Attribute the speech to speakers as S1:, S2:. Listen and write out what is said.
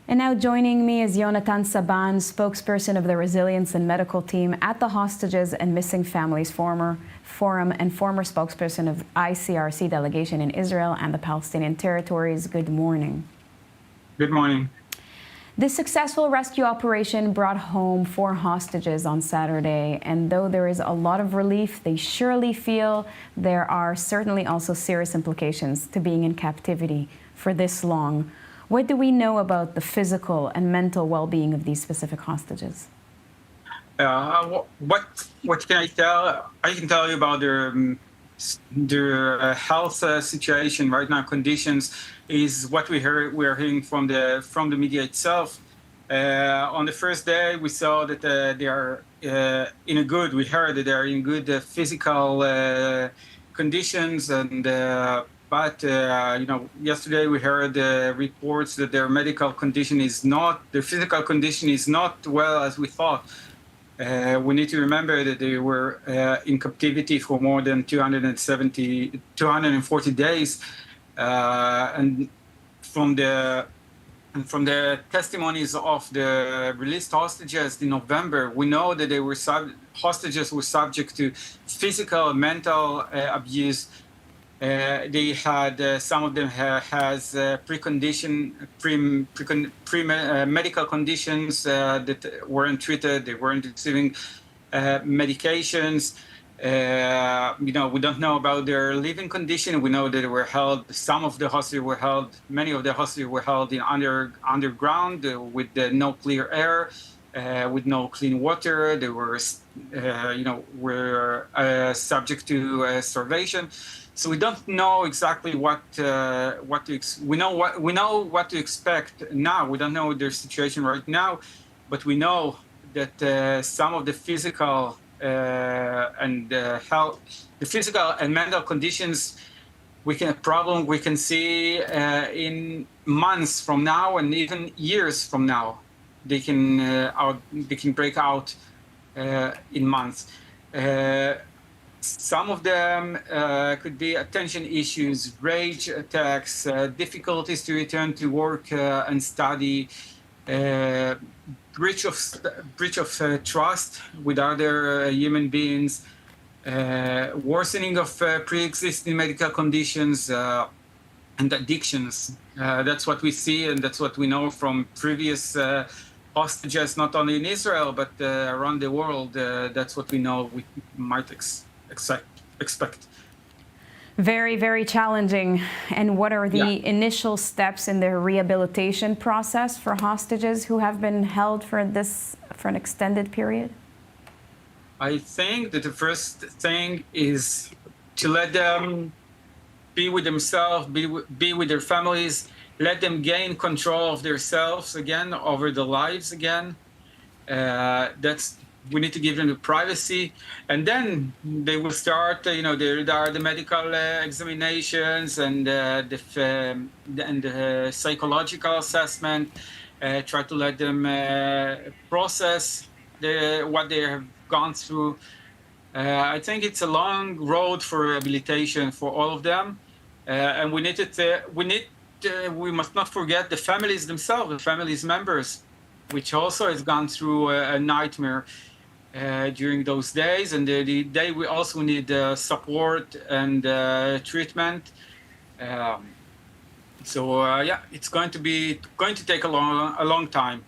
S1: And now joining me is Yehonatan Sabban, spokesperson of the Resilience and Medical Team at the Hostages and Missing Families Forum and former spokesperson of ICRC delegation in Israel and the Palestinian territories. Good morning.
S2: Good morning.
S1: This successful rescue operation brought home 4 hostages on Saturday, and though there is a lot of relief, they surely feel there are certainly also serious implications to being in captivity for this long. What do we know about the physical and mental well-being of these specific hostages?
S2: What can I tell? I can tell you about their health situation right now. Conditions is what we are hearing from the media itself. On the first day, we saw that they are we heard that they are in good physical conditions, and yesterday we heard reports that their physical condition is not well as we thought. We need to remember that they were in captivity for more than 240 days, and from the testimonies of the released hostages in November, we know that hostages were subject to physical and mental abuse. They had some of them has medical conditions that weren't treated. They weren't receiving medications. We don't know about their living condition. We know that they were held. Many of the hostages were held in underground with no clear air, with no clean water. They were, subject to starvation. So we don't know exactly what to we know what to expect now. We don't know their situation right now, but we know that some of the physical physical and mental conditions we can see in months from now and even years from now. They can break out in months. Some of them could be attention issues, rage attacks, difficulties to return to work and study, breach of trust with other human beings, worsening of pre-existing medical conditions, and addictions. That's what we see, and that's what we know from previous hostages, not only in Israel, but around the world. That's what we know we might expect.
S1: Very, very challenging. And what are the initial steps in the rehabilitation process for hostages who have been held for an extended period?
S2: I think that the first thing is to let them be with themselves, be with their families, let them gain control of themselves again, over their lives again. We need to give them the privacy, and then they will start. There are the medical examinations and the psychological assessment. Try to let them process what they have gone through. I think it's a long road for rehabilitation for all of them, and we must not forget the families themselves, the families members, which also has gone through a nightmare during those days, and they will also need support and treatment. It's going to take a long time.